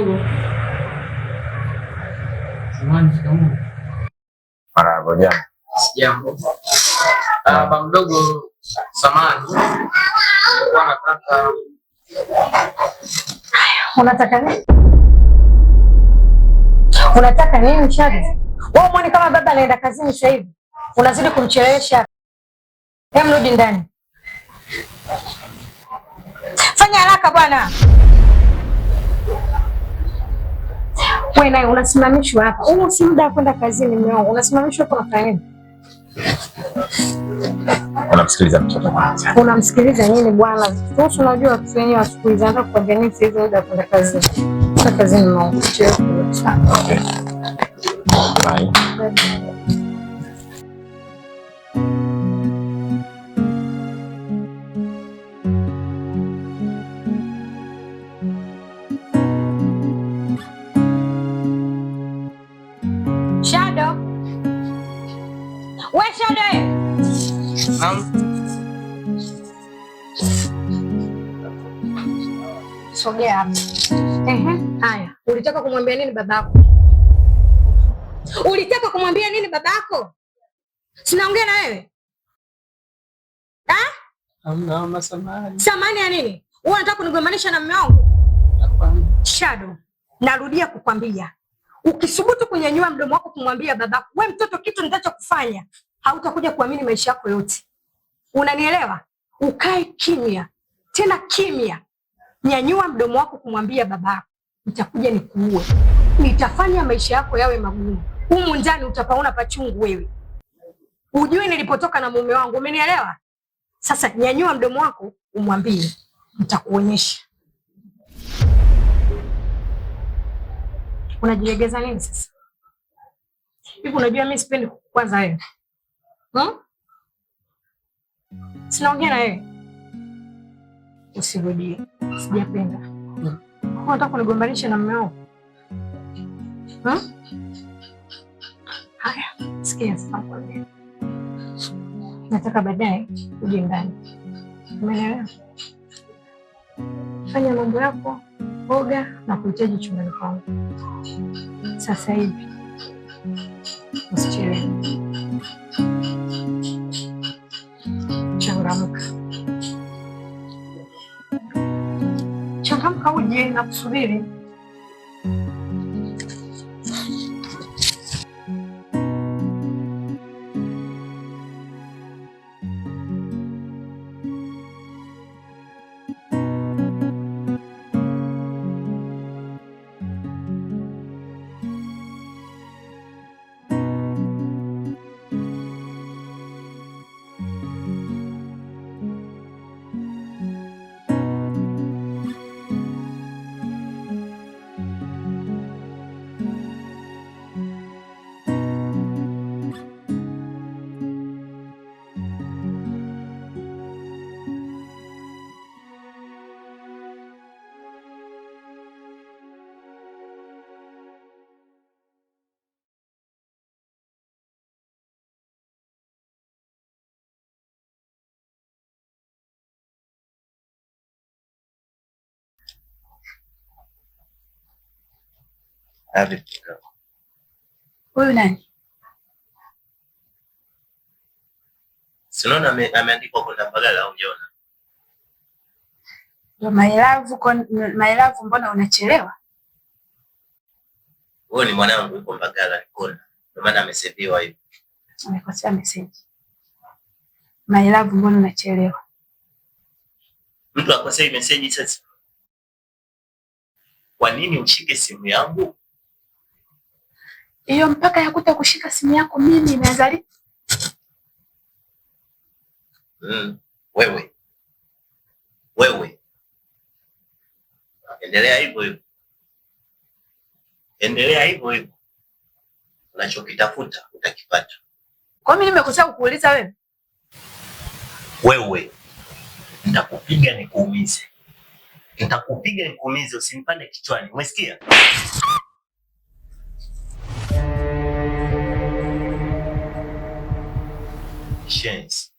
mdogo. Marahaba, jambo. Sijambo. Baba mdogo, samahani. Nilikuwa nataka. Unataka nini? Unataka nini Shadi? Wewe muone kama baba anaenda kazini sasa hivi. Unazidi kumchelewesha. Hem, rudi ndani. Fanya haraka bwana. Wewe naye unasimamishwa hapa. Huu si muda wa kwenda kazini mume wangu. Unasimamishwa hapa unafanya nini? Unamsikiliza mtoto kwanza. Unamsikiliza nini bwana? Sasa unajua watu wenyewe wasikiliza hata kwa gani sasa hivi muda wa kwenda kazini. Kwenda kazini mume wangu. Okay. Bye. Shadow. We Shadow. Sogea hapa. Haya, ulitaka kumwambia nini babako? Ulitaka kumwambia nini babako? Sinaongea na wewe. Hamna samahani. Samahani ya nini? Wewe unataka kunigombanisha na mume wangu? Hapana. Shadow, narudia kukwambia. Ukisubutu kunyanyua mdomo wako kumwambia babako, wewe mtoto, kitu nitachokufanya hautakuja kuamini maisha yako yote. Unanielewa? Ukae kimya. Tena kimya. Nyanyua mdomo wako kumwambia babako. Nitakuja nikuue. Nitafanya maisha yako yawe magumu. Humu ndani utapaona pachungu wewe. Ujue nilipotoka na mume wangu, umenielewa? Sasa nyanyua mdomo wako umwambie. Nitakuonyesha. Unajilegeza nini sasa? Hivi unajua mimi sipendi kwanza wewe. Sinaongea na wewe. Usirudie. Sijapenda. Unataka kunigombanisha na mume wangu? Haya, sikia sasa kwambia. Nataka baadaye uje ndani. Umeelewa? Fanya mambo yako, oga na kuhitaji chumbani kwangu. Sasa hivi. Usichelewe. Changamka. Changamka uje na kusubiri. Huyu nani? Sinaona ameandikwa kwenda Mbagala au jiona? My love, mbona unachelewa? Wewe ni mwanangu yuko Mbagala nikona. Ndio maana ameseviwa hivi. Amekosea message. My love, mbona unachelewa? Mtu akosea message sasa. Kwa nini ushike simu yangu? Hiyo mpaka ya kuta kushika simu yako mimi imeanza. Wewe. Endelea hivyo hivyo. Unachokitafuta utakipata. Kwa mimi nimekosea kukuuliza wewe? Wewe. Nitakupiga nikuumize, usinipande kichwani. Umesikia? Chance.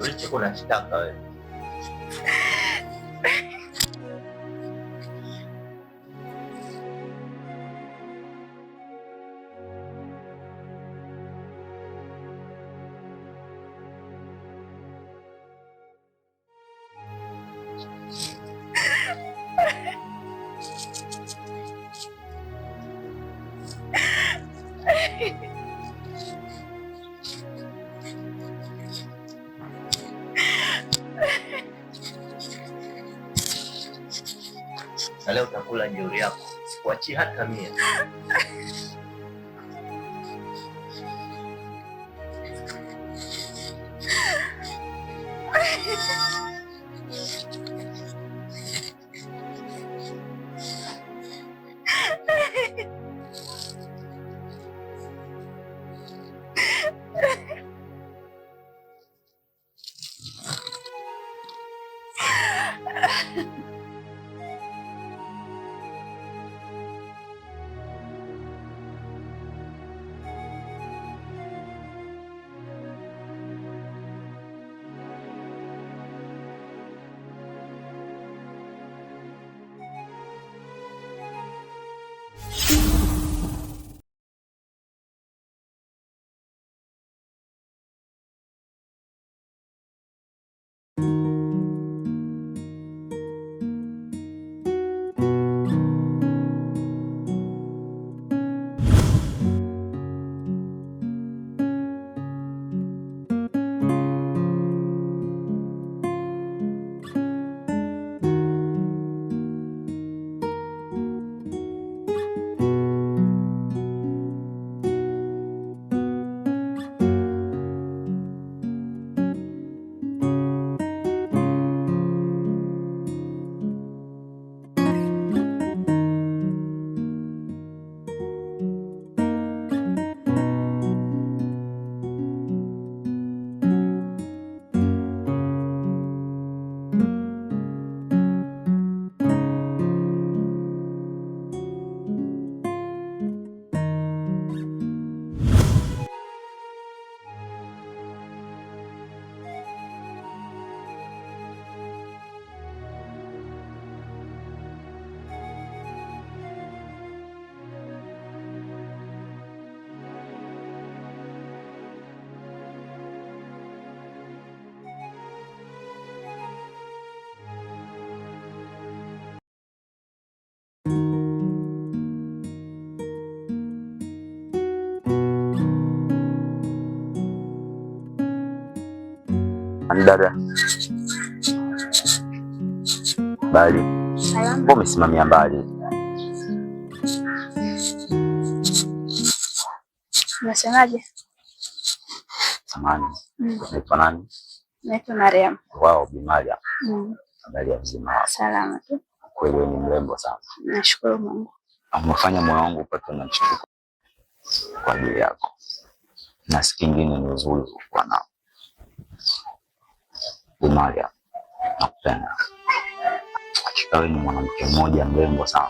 ulichokuwa unataka wewe. Na leo utakula jeuri yako, sikuachii hata 100. Dada, bali mbona umesimamia mbali? Unasemaje? Samahani. Naitwa nani? Naitwa Mariam. Wao, Bi Mariam. Habari ya mzima? Salama tu. Kweli ni mrembo sana. Nashukuru Mungu. Umefanya moyo wangu upate na mshtuko kwa ajili yako. Na siku nyingine ni uzuri kwa nao. Bi Mariam, nakupenda. Hakika wewe ni mwanamke mmoja mrembo sana.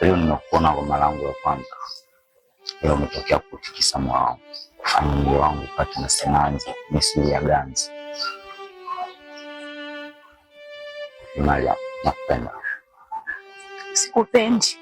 Leo nimekuona kwa mara yangu ya kwanza. Leo umetokea kutikisa moyo wangu. Kufanya moyo wangu upate na sinanzi, misili ya ganzi. Bi Mariam, nakupenda. Sikupendi.